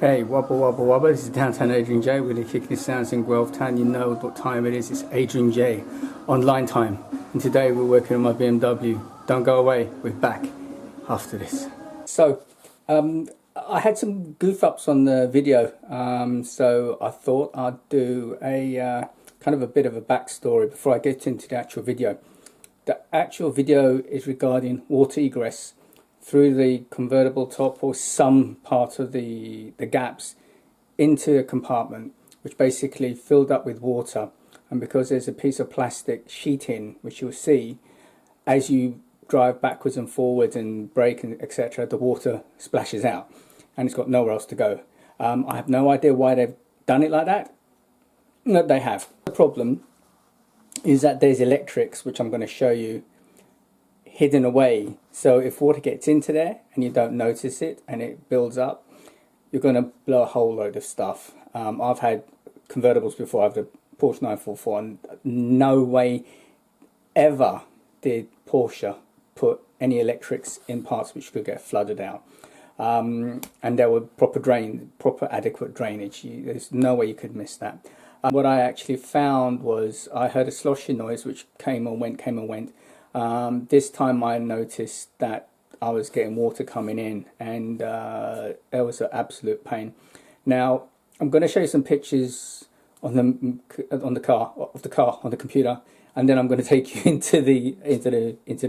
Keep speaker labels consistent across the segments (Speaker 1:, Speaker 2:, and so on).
Speaker 1: Hey, wobble wobble wobble, this is Downtown Adrian J. We're kicking the sounds in Guelph Town. You know what time it is, it's Adrian J. Online time. And today we're working on my BMW. Don't go away, we're back after this. So, I had some goof ups on the video, so I thought I'd do a kind of a bit of a backstory before I get into the actual video. The actual video is regarding water egress through the convertible top or some part of the gaps into a compartment which basically filled up with water, and because there's a piece of plastic sheeting which you'll see as you drive backwards and forwards and brake and etc., the water splashes out and it's got nowhere else to go. I have no idea why they've done it like that. No, they have. The problem is that there's electrics, which I'm going to show you, hidden away, so if water gets into there and you don't notice it and it builds up, you're going to blow a whole load of stuff. I've had convertibles before. I have the Porsche 944 and no way ever did Porsche put any electrics in parts which could get flooded out, and there were proper adequate drainage. There's no way you could miss that. What I actually found was I heard a sloshing noise which came and went. This time I noticed that I was getting water coming in, and it was an absolute pain. Now I'm going to show you some pictures on the car on the computer, and then I'm going to take you into the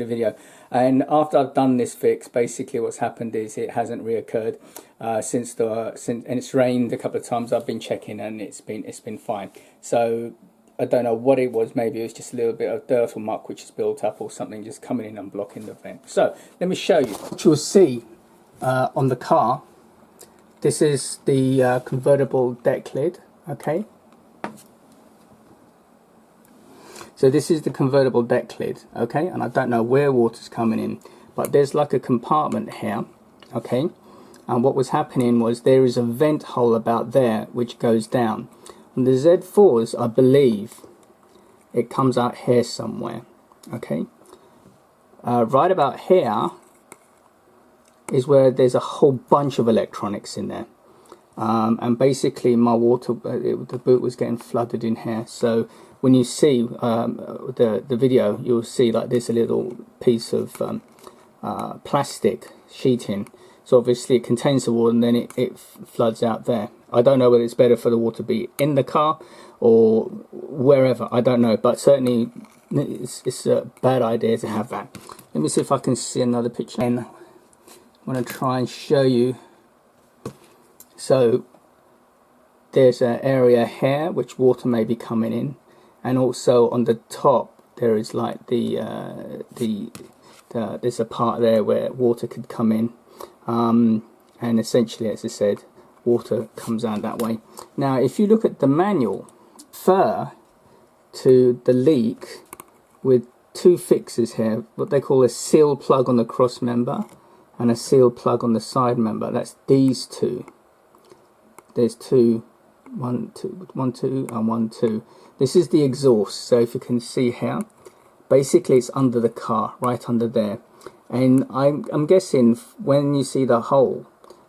Speaker 1: video. And after I've done this fix, basically what's happened is it hasn't reoccurred since and it's rained a couple of times. I've been checking and it's been fine. So I don't know what it was. Maybe it was just a little bit of dirt or muck which is built up or something just coming in and blocking the vent. So let me show you. What you'll see on the car, this is the convertible deck lid, okay? So this is the convertible deck lid, okay? And I don't know where water's coming in, but there's like a compartment here, okay? And what was happening was there is a vent hole about there which goes down. On the Z4s, I believe it comes out here somewhere, okay? Right about here is where there's a whole bunch of electronics in there. And basically my the boot was getting flooded in here. So when you see the video, you'll see like there's a little piece of plastic sheeting. So obviously it contains the water and then it floods out there. I don't know whether it's better for the water to be in the car or wherever, I don't know, but certainly it's a bad idea to have that. Let me see if I can see another picture. And I'm going to try and show you. So there's an area here which water may be coming in, and also on the top there is like there's a part there where water could come in, and essentially, as I said, water comes out that way. Now if you look at the manual, refer to the leak with two fixes here, what they call a seal plug on the cross member and a seal plug on the side member. That's these two. There's one, two, and 1, 2. This is the exhaust. So if you can see here, basically it's under the car, right under there. And I'm guessing when you see the hole,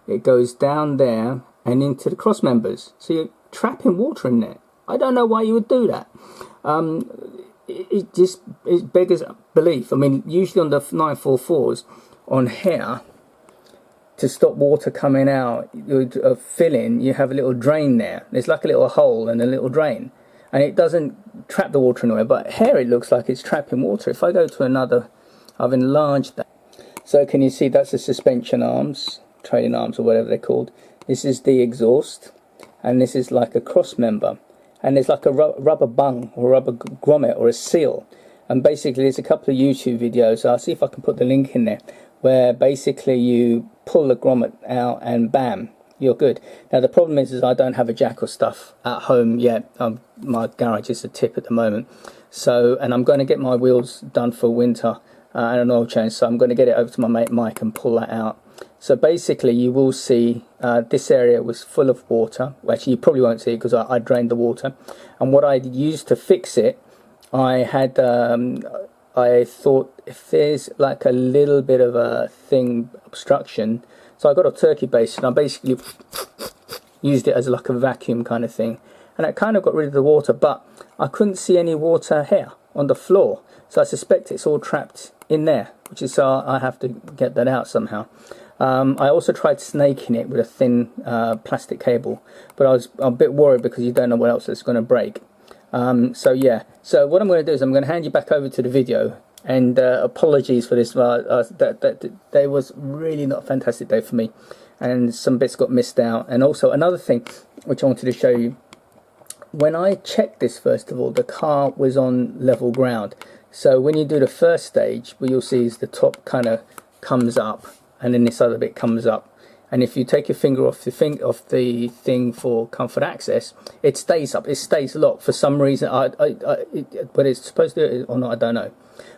Speaker 1: it goes down there and into the cross members. So you're trapping water in there. I don't know why you would do that. It beggars belief. I mean, usually on the 944s, on here, to stop water coming out, filling, you have a little drain there. There's like a little hole and a little drain, and it doesn't trap the water anywhere. But here it looks like it's trapping water. If I go to another, I've enlarged that. So can you see that's the suspension arms, trailing arms or whatever they're called. This is the exhaust, and this is like a cross member, and there's like a rubber bung or rubber grommet or a seal. And basically there's a couple of YouTube videos, I'll see if I can put the link in there, where basically you pull the grommet out and bam, you're good. Now the problem is I don't have a jack or stuff at home yet. My garage is a tip at the moment, so, and I'm going to get my wheels done for winter and an oil change, so I'm going to get it over to my mate Mike and pull that out. So basically you will see this area was full of water. Well, actually you probably won't see it because I drained the water, and what I used to fix it, I had I thought if there's like a little bit of a obstruction, so I got a turkey base and I basically used it as like a vacuum kind of thing, and it kind of got rid of the water, but I couldn't see any water here on the floor, so I suspect it's all trapped in there, which is I have to get that out somehow. I also tried snaking it with a thin plastic cable, but I was a bit worried because you don't know what else it's going to break. So yeah, so what I'm going to do is I'm going to hand you back over to the video, and apologies for this, that day was really not a fantastic day for me, and some bits got missed out. And also another thing which I wanted to show you, when I checked this, first of all, the car was on level ground. So when you do the first stage, what you'll see is the top kind of comes up, and then this other bit comes up, and if you take your finger off the thing for comfort access, it stays up, it stays locked for some reason. But it's supposed to do it or not, I don't know.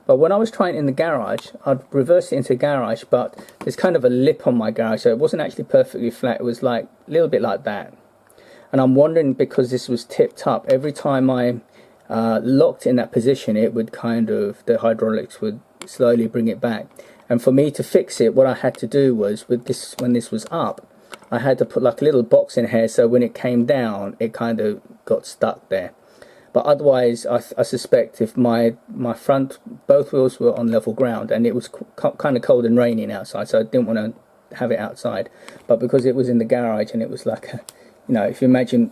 Speaker 1: But when I was trying it in the garage, I'd reverse it into garage, but there's kind of a lip on my garage, so it wasn't actually perfectly flat. It was like a little bit like that, and I'm wondering, because this was tipped up, every time I locked in that position, it would kind of, the hydraulics would slowly bring it back. And for me to fix it, what I had to do was, with this, when this was up, I had to put like a little box in here, so when it came down, it kind of got stuck there. But otherwise, I suspect if my front, both wheels were on level ground, and it was kind of cold and raining outside, so I didn't want to have it outside. But because it was in the garage, and it was like, you know, if you imagine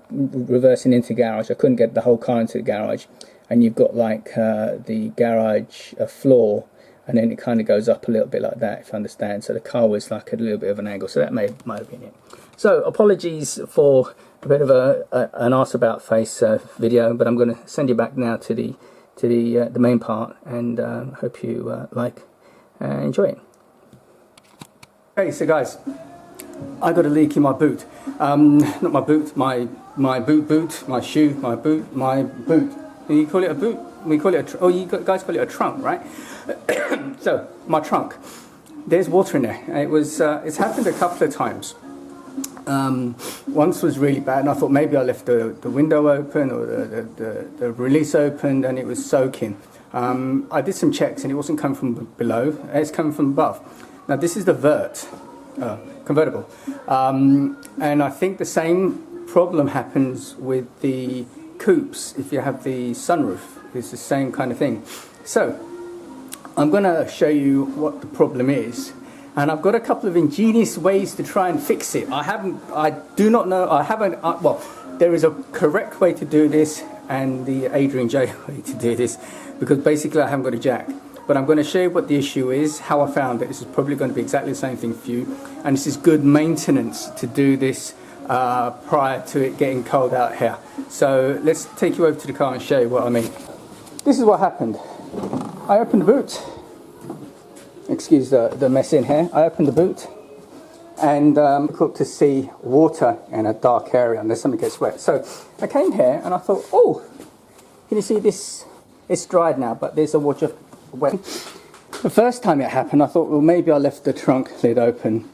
Speaker 1: reversing into garage, I couldn't get the whole car into the garage, and you've got like the garage floor, and then it kind of goes up a little bit like that, if you understand. So the car was like a little bit of an angle, so that might have been it. So apologies for a bit of an arse about face video, but I'm going to send you back now to the main part, and hope you like enjoy it. Okay, so guys, I got a leak in my boot. Not my boot, my boot, my shoe, my boot. You call it a boot? We call it you guys call it a trunk, right? So my trunk, there's water in there. It's happened a couple of times. Once was really bad, and I thought maybe I left the window open, or the release opened, and it was soaking. I did some checks, and it wasn't coming from below, it's coming from above. Now this is the convertible, and I think the same problem happens with the coupes. If you have the sunroof, it's the same kind of thing. So I'm going to show you what the problem is, and I've got a couple of ingenious ways to try and fix it. Well, there is a correct way to do this, and the Adrian J way to do this, because basically I haven't got a jack. But I'm going to show you what the issue is, how I found it. This is probably going to be exactly the same thing for you, and this is good maintenance to do this prior to it getting cold out here. So let's take you over to the car and show you what I mean. This is what happened. I opened the boot. Excuse the mess in here. I opened the boot, and difficult to see water in a dark area unless something gets wet. So I came here and I thought, oh, can you see this? It's dried now, but there's a water wet. The first time it happened, I thought, well, maybe I left the trunk lid open.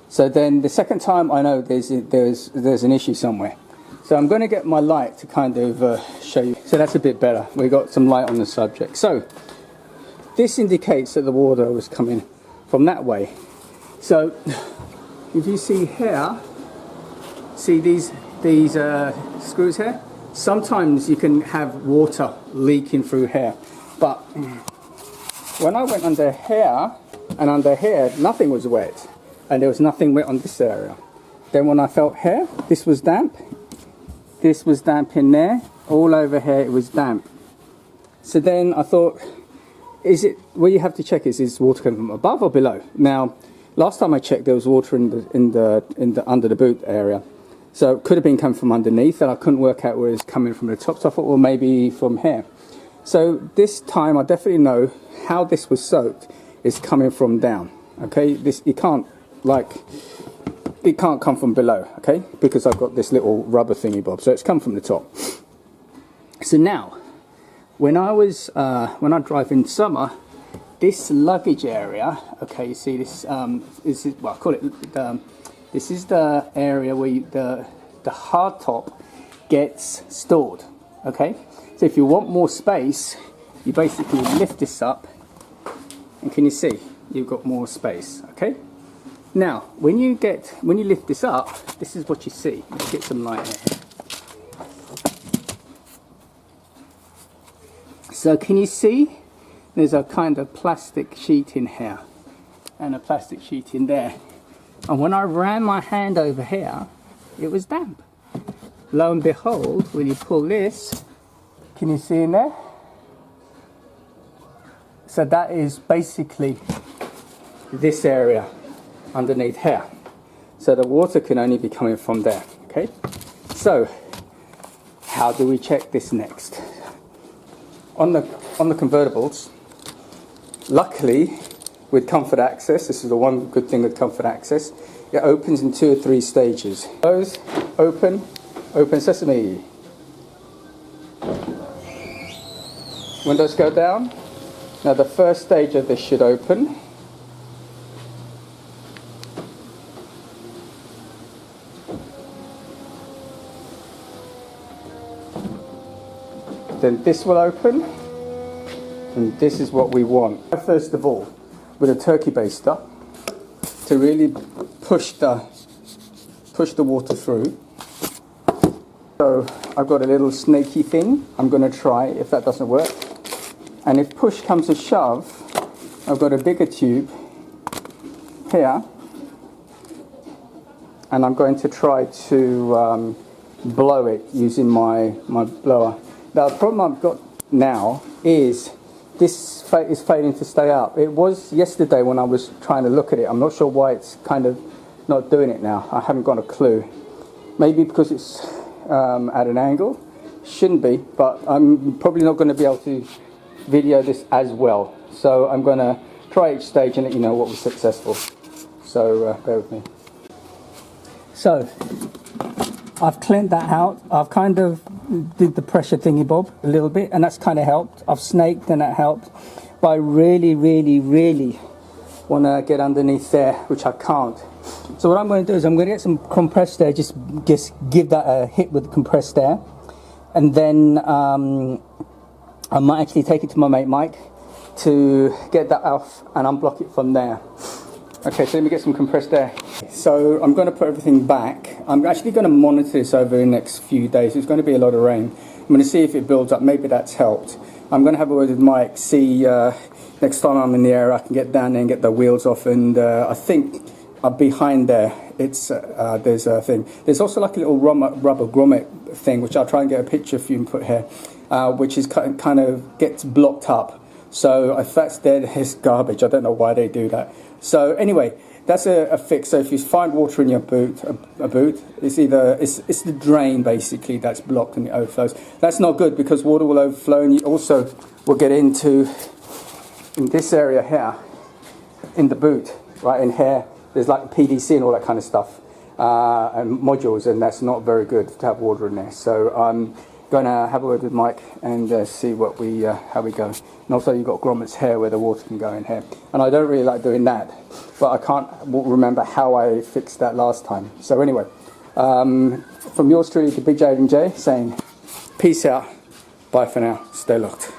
Speaker 1: So then the second time, I know there's an issue somewhere. So I'm going to get my light to kind of show you. So that's a bit better. We got some light on the subject. So this indicates that the water was coming from that way. So if you see here, see these screws here? Sometimes you can have water leaking through here. But when I went under here and under here, nothing was wet. And there was nothing wet on this area. Then when I felt here, this was damp. This was damp in there. All over here it was damp. So then I thought, what you have to check is water coming from above or below? Now, last time I checked, there was water in the under the boot area. So it could have been coming from underneath, and I couldn't work out where it's coming from the top. So I thought, well, maybe from here. So this time I definitely know how this was soaked is coming from down. Okay, it can't come from below, okay, because I've got this little rubber thingy bob, so it's come from the top. So now, when I drive in summer, this luggage area, okay, you see this, this is the area where the hard top gets stored, okay. So if you want more space, you basically lift this up, and can you see, you've got more space, okay. Now, when you lift this up, this is what you see. Let's get some light here. So can you see? There's a kind of plastic sheet in here and a plastic sheet in there. And when I ran my hand over here, it was damp. Lo and behold, when you pull this, can you see in there? So that is basically this area underneath here. So the water can only be coming from there, okay? So, how do we check this next? On the convertibles, luckily, with comfort access, this is the one good thing with comfort access, it opens in 2 or 3 stages. Close, open, open sesame. Windows go down. Now the first stage of this should open. Then this will open, and this is what we want. First of all, with a turkey baster, to really push the water through. So I've got a little snaky thing. I'm going to try if that doesn't work. And if push comes to shove, I've got a bigger tube here, and I'm going to try to blow it using my blower. Now the problem I've got now is this is failing to stay up. It was yesterday when I was trying to look at it. I'm not sure why it's kind of not doing it now. I haven't got a clue. Maybe because it's at an angle. Shouldn't be, but I'm probably not going to be able to video this as well. So I'm going to try each stage and let you know what was successful. So bear with me. So I've cleaned that out. I've kind of did the pressure thingy bob a little bit, and that's kind of helped. I've snaked and that helped. But I really want to get underneath there, which I can't. So what I'm going to do is I'm going to get some compressed air, just give that a hit with compressed air. And then I might actually take it to my mate Mike to get that off and unblock it from there. Okay, so let me get some compressed air. So I'm going to put everything back. I'm actually going to monitor this over the next few days. There's going to be a lot of rain. I'm going to see if it builds up. Maybe that's helped. I'm going to have a word with Mike, see next time I'm in the area I can get down there and get the wheels off. And I think behind there, there's a thing. There's also like a little rubber grommet thing, which I'll try and get a picture for you and put here, which is kind of gets blocked up. So if that's dead, it's garbage. I don't know why they do that. So anyway, that's a fix. So if you find water in your boot, it's either it's the drain basically that's blocked and it overflows. That's not good because water will overflow, and you also will get into in this area here, in the boot, right in here. There's like PDC and all that kind of stuff and modules, and that's not very good to have water in there. So I'm going to have a word with Mike and see what how we go. And also you've got grommets here where the water can go in here. And I don't really like doing that, but I can't remember how I fixed that last time. So anyway, from yours truly to Big J and J saying peace out, bye for now, stay locked.